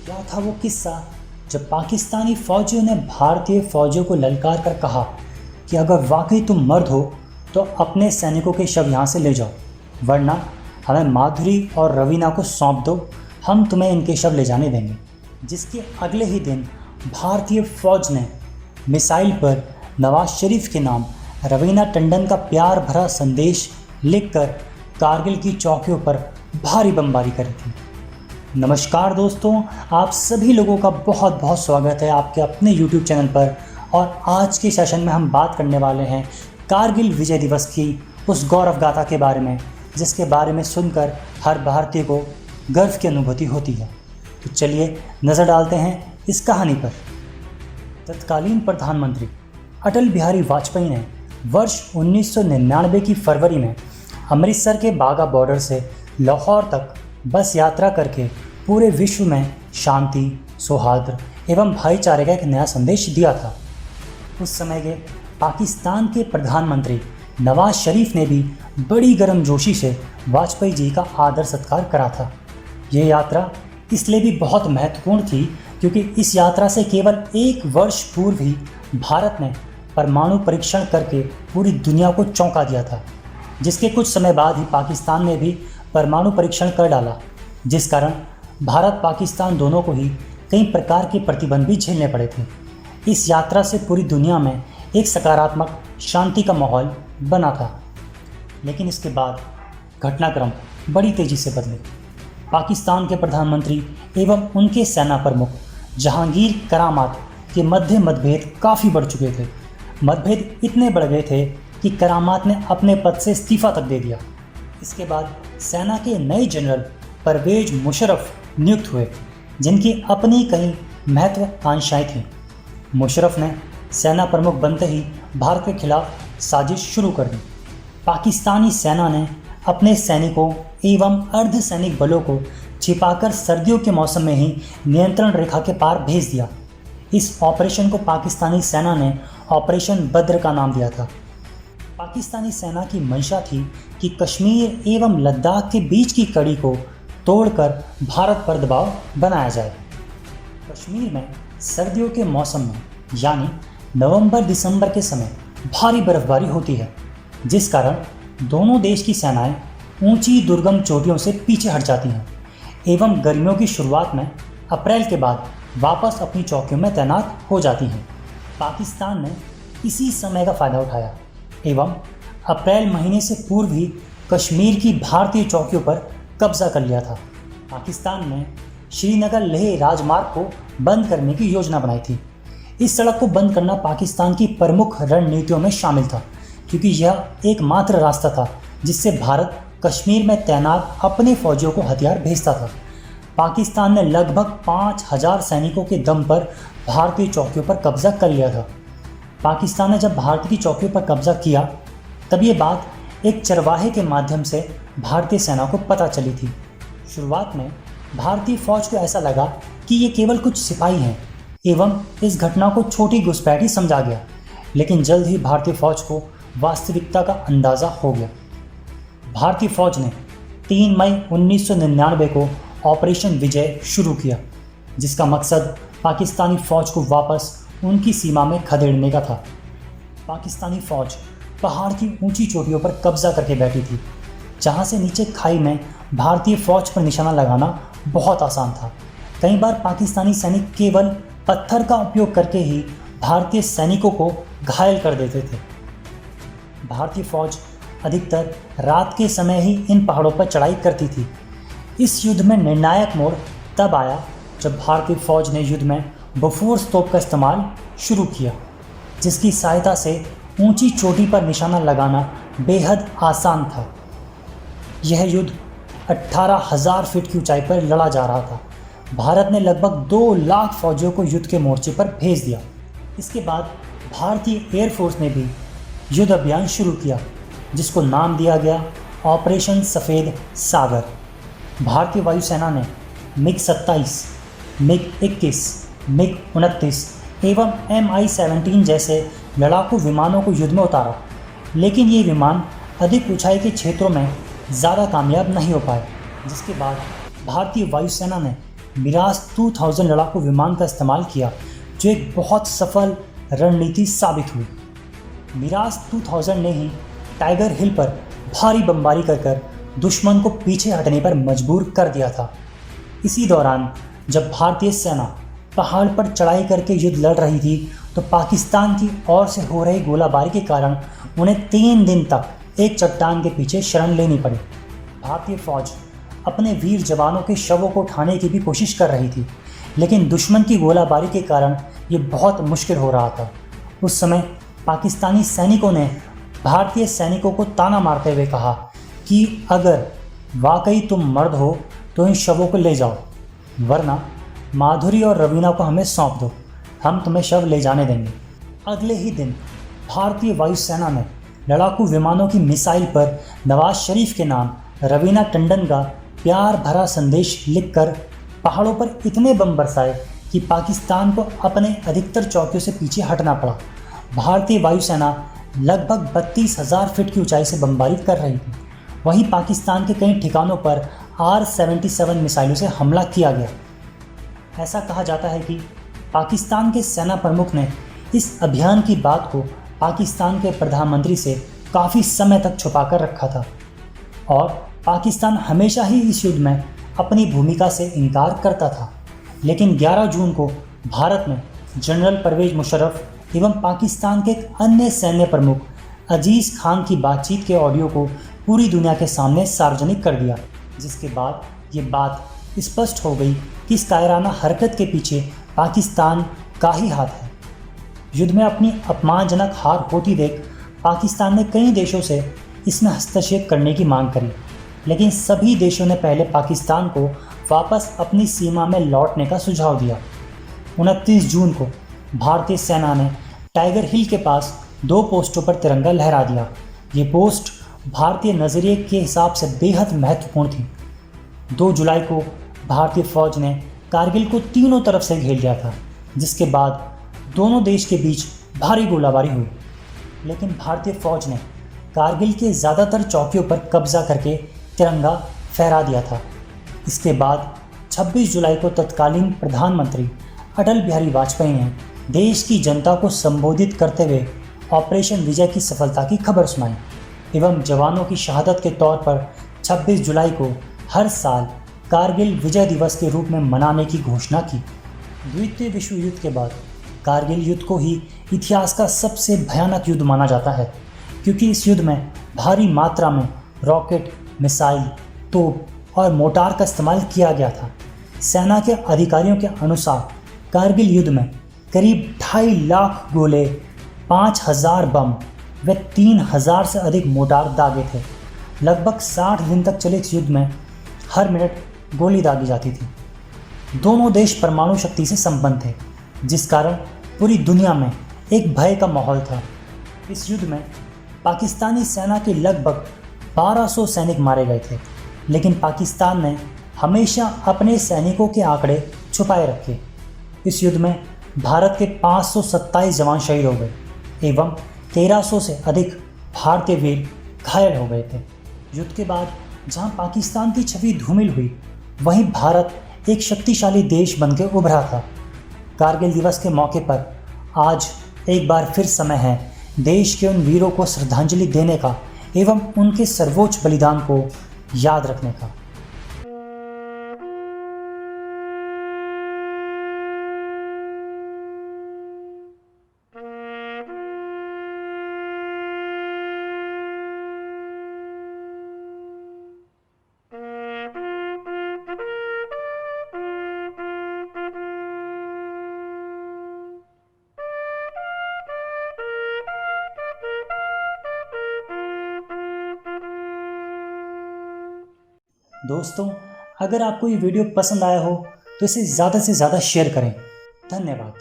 क्या था वो किस्सा जब पाकिस्तानी फौजियों ने भारतीय फौजियों को ललकार कर कहा कि अगर वाकई तुम मर्द हो तो अपने सैनिकों के शव यहाँ से ले जाओ, वरना हमें माधुरी और रवीना को सौंप दो, हम तुम्हें इनके शव ले जाने देंगे। जिसके अगले ही दिन भारतीय फौज ने मिसाइल पर नवाज शरीफ के नाम रवीना टंडन का प्यार भरा संदेश लिखकर कारगिल की चौकियों पर भारी बमबारी करी थी। नमस्कार दोस्तों, आप सभी लोगों का बहुत बहुत स्वागत है आपके अपने YouTube चैनल पर। और आज के सेशन में हम बात करने वाले हैं कारगिल विजय दिवस की उस गौरव गाथा के बारे में, जिसके बारे में सुनकर हर भारतीय को गर्व की अनुभूति होती है। तो चलिए नज़र डालते हैं इस कहानी पर। तत्कालीन प्रधानमंत्री अटल बिहारी वाजपेयी ने वर्ष 1999 की फरवरी में अमृतसर के बाघा बॉर्डर से लाहौर तक बस यात्रा करके पूरे विश्व में शांति, सौहार्द एवं भाईचारे का एक नया संदेश दिया था। उस समय के पाकिस्तान के प्रधानमंत्री नवाज शरीफ ने भी बड़ी गर्मजोशी से वाजपेयी जी का आदर सत्कार करा था। ये यात्रा इसलिए भी बहुत महत्वपूर्ण थी क्योंकि इस यात्रा से केवल एक वर्ष पूर्व ही भारत ने परमाणु परीक्षण करके पूरी दुनिया को चौंका दिया था, जिसके कुछ समय बाद ही पाकिस्तान ने भी परमाणु परीक्षण कर डाला, जिस कारण भारत पाकिस्तान दोनों को ही कई प्रकार के प्रतिबंध भी झेलने पड़े थे। इस यात्रा से पूरी दुनिया में एक सकारात्मक शांति का माहौल बना था, लेकिन इसके बाद घटनाक्रम बड़ी तेज़ी से बदले। पाकिस्तान के प्रधानमंत्री एवं उनके सेना प्रमुख जहांगीर करामात के मध्य मतभेद काफ़ी बढ़ चुके थे। मतभेद इतने बढ़ गए थे कि करामात ने अपने पद से इस्तीफा तक दे दिया। इसके बाद सेना के नए जनरल परवेज मुशर्रफ नियुक्त हुए, जिनकी अपनी कई महत्वाकांक्षाएं थीं। मुशर्रफ ने सेना प्रमुख बनते ही भारत के खिलाफ साजिश शुरू कर दी। पाकिस्तानी सेना ने अपने सैनिकों एवं अर्धसैनिक बलों को छिपाकर सर्दियों के मौसम में ही नियंत्रण रेखा के पार भेज दिया। इस ऑपरेशन को पाकिस्तानी सेना ने ऑपरेशन बद्र का नाम दिया था। पाकिस्तानी सेना की मंशा थी कि कश्मीर एवं लद्दाख के बीच की कड़ी को तोड़कर भारत पर दबाव बनाया जाए। कश्मीर में सर्दियों के मौसम में यानी नवंबर-दिसंबर के समय भारी बर्फबारी होती है, जिस कारण दोनों देश की सेनाएं ऊंची दुर्गम चोटियों से पीछे हट जाती हैं एवं गर्मियों की शुरुआत में अप्रैल के बाद वापस अपनी चौकियों में तैनात हो जाती हैं। पाकिस्तान ने इसी समय का फ़ायदा उठाया एवं अप्रैल महीने से पूर्व ही कश्मीर की भारतीय चौकियों पर कब्जा कर लिया था। पाकिस्तान ने श्रीनगर लेह राजमार्ग को बंद करने की योजना बनाई थी। इस सड़क को बंद करना पाकिस्तान की प्रमुख रणनीतियों में शामिल था, क्योंकि यह एकमात्र रास्ता था जिससे भारत कश्मीर में तैनात अपने फौजियों को हथियार भेजता था। पाकिस्तान ने लगभग 5000 सैनिकों के दम पर भारतीय चौकियों पर कब्जा कर लिया था। पाकिस्तान ने जब भारत की चौकियों पर कब्जा किया, तब ये बात एक चरवाहे के माध्यम से भारतीय सेना को पता चली थी। शुरुआत में भारतीय फौज को ऐसा लगा कि ये केवल कुछ सिपाही हैं एवं इस घटना को छोटी घुसपैठ ही समझा गया, लेकिन जल्द ही भारतीय फौज को वास्तविकता का अंदाज़ा हो गया। भारतीय फौज ने 3 मई 1999 को ऑपरेशन विजय शुरू किया, जिसका मकसद पाकिस्तानी फौज को वापस उनकी सीमा में खदेड़ने का था। पाकिस्तानी फौज पहाड़ की ऊंची चोटियों पर कब्जा करके बैठी थी, जहां से नीचे खाई में भारतीय फौज पर निशाना लगाना बहुत आसान था। कई बार पाकिस्तानी सैनिक केवल पत्थर का उपयोग करके ही भारतीय सैनिकों को घायल कर देते थे। भारतीय फौज अधिकतर रात के समय ही इन पहाड़ों पर चढ़ाई करती थी। इस युद्ध में निर्णायक मोड़ तब आया जब भारतीय फौज ने युद्ध में बोफोर्स तोप का इस्तेमाल शुरू किया, जिसकी सहायता से ऊंची चोटी पर निशाना लगाना बेहद आसान था। यह युद्ध 18,000 फीट की ऊंचाई पर लड़ा जा रहा था। भारत ने लगभग 2 लाख फौजियों को युद्ध के मोर्चे पर भेज दिया। इसके बाद भारतीय एयरफोर्स ने भी युद्ध अभियान शुरू किया, जिसको नाम दिया गया ऑपरेशन सफ़ेद सागर। भारतीय वायुसेना ने MiG-27, MiG-21, MiG-29 एवं Mi-17 जैसे लड़ाकू विमानों को युद्ध में उतारा, लेकिन ये विमान अधिक ऊंचाई के क्षेत्रों में ज़्यादा कामयाब नहीं हो पाए, जिसके बाद भारतीय वायुसेना ने मिराज 2000 लड़ाकू विमान का इस्तेमाल किया, जो एक बहुत सफल रणनीति साबित हुई। मिराज 2000 ने ही टाइगर हिल पर भारी बमबारी कर दुश्मन को पीछे हटने पर मजबूर कर दिया था। इसी दौरान जब भारतीय सेना पहाड़ पर चढ़ाई करके युद्ध लड़ रही थी, तो पाकिस्तान की ओर से हो रही गोलाबारी के कारण उन्हें 3 दिन तक एक चट्टान के पीछे शरण लेनी पड़ी। भारतीय फौज अपने वीर जवानों के शवों को उठाने की भी कोशिश कर रही थी, लेकिन दुश्मन की गोलाबारी के कारण ये बहुत मुश्किल हो रहा था। उस समय पाकिस्तानी सैनिकों ने भारतीय सैनिकों को ताना मारते हुए कहा कि अगर वाकई तुम मर्द हो तो इन शवों को ले जाओ, वरना माधुरी और रवीना को हमें सौंप दो, हम तुम्हें शव ले जाने देंगे। अगले ही दिन भारतीय वायुसेना ने लड़ाकू विमानों की मिसाइल पर नवाज शरीफ के नाम रवीना टंडन का प्यार भरा संदेश लिखकर पहाड़ों पर इतने बम बरसाए कि पाकिस्तान को अपने अधिकतर चौकियों से पीछे हटना पड़ा। भारतीय वायुसेना लगभग 32,000 फीट की ऊंचाई से बमबारी कर रही थी। वहीं पाकिस्तान के कई ठिकानों पर R-77 मिसाइलों से हमला किया गया। ऐसा कहा जाता है कि पाकिस्तान के सेना प्रमुख ने इस अभियान की बात को पाकिस्तान के प्रधानमंत्री से काफ़ी समय तक छुपाकर रखा था और पाकिस्तान हमेशा ही इस युद्ध में अपनी भूमिका से इनकार करता था। लेकिन 11 जून को भारत में जनरल परवेज मुशर्रफ एवं पाकिस्तान के एक अन्य सैन्य प्रमुख अजीज़ खान की बातचीत के ऑडियो को पूरी दुनिया के सामने सार्वजनिक कर दिया, जिसके बाद ये बात स्पष्ट हो गई कि इस कायराना हरकत के पीछे पाकिस्तान का ही हाथ है। युद्ध में अपनी अपमानजनक हार होती देख पाकिस्तान ने कई देशों से इसमें हस्तक्षेप करने की मांग करी, लेकिन सभी देशों ने पहले पाकिस्तान को वापस अपनी सीमा में लौटने का सुझाव दिया। 29 जून को भारतीय सेना ने टाइगर हिल के पास 2 पोस्टों पर तिरंगा लहरा दिया। ये पोस्ट भारतीय नज़रिए के हिसाब से बेहद महत्वपूर्ण थी। 2 जुलाई को भारतीय फौज ने कारगिल को तीनों तरफ से घेर लिया था, जिसके बाद दोनों देश के बीच भारी गोलाबारी हुई। लेकिन भारतीय फौज ने कारगिल के ज़्यादातर चौकियों पर कब्जा करके तिरंगा फहरा दिया था। इसके बाद 26 जुलाई को तत्कालीन प्रधानमंत्री अटल बिहारी वाजपेयी ने देश की जनता को संबोधित करते हुए ऑपरेशन विजय की सफलता की खबर सुनाई एवं जवानों की शहादत के तौर पर 26 जुलाई को हर साल कारगिल विजय दिवस के रूप में मनाने की घोषणा की। द्वितीय विश्व युद्ध के बाद कारगिल युद्ध को ही इतिहास का सबसे भयानक युद्ध माना जाता है, क्योंकि इस युद्ध में भारी मात्रा में रॉकेट, मिसाइल, तोप और मोटार का इस्तेमाल किया गया था। सेना के अधिकारियों के अनुसार कारगिल युद्ध में करीब 2.5 लाख गोले, 5,000 बम व 3,000 से अधिक मोटार दागे थे। लगभग 60 दिन तक चले इस युद्ध में हर मिनट गोली दागी जाती थी। दोनों देश परमाणु शक्ति से संपन्न थे, जिस कारण पूरी दुनिया में एक भय का माहौल था। इस युद्ध में पाकिस्तानी सेना के लगभग 1200 सैनिक मारे गए थे, लेकिन पाकिस्तान ने हमेशा अपने सैनिकों के आंकड़े छुपाए रखे। इस युद्ध में भारत के 527 जवान शहीद हो गए एवं 1300 से अधिक भारतीय वीर घायल हो गए थे। युद्ध के बाद जहां पाकिस्तान की छवि धूमिल हुई, वहीं भारत एक शक्तिशाली देश बनकर उभरा था। कारगिल दिवस के मौके पर आज एक बार फिर समय है देश के उन वीरों को श्रद्धांजलि देने का एवं उनके सर्वोच्च बलिदान को याद रखने का। दोस्तों, अगर आपको ये वीडियो पसंद आया हो तो इसे ज़्यादा से ज़्यादा शेयर करें। धन्यवाद।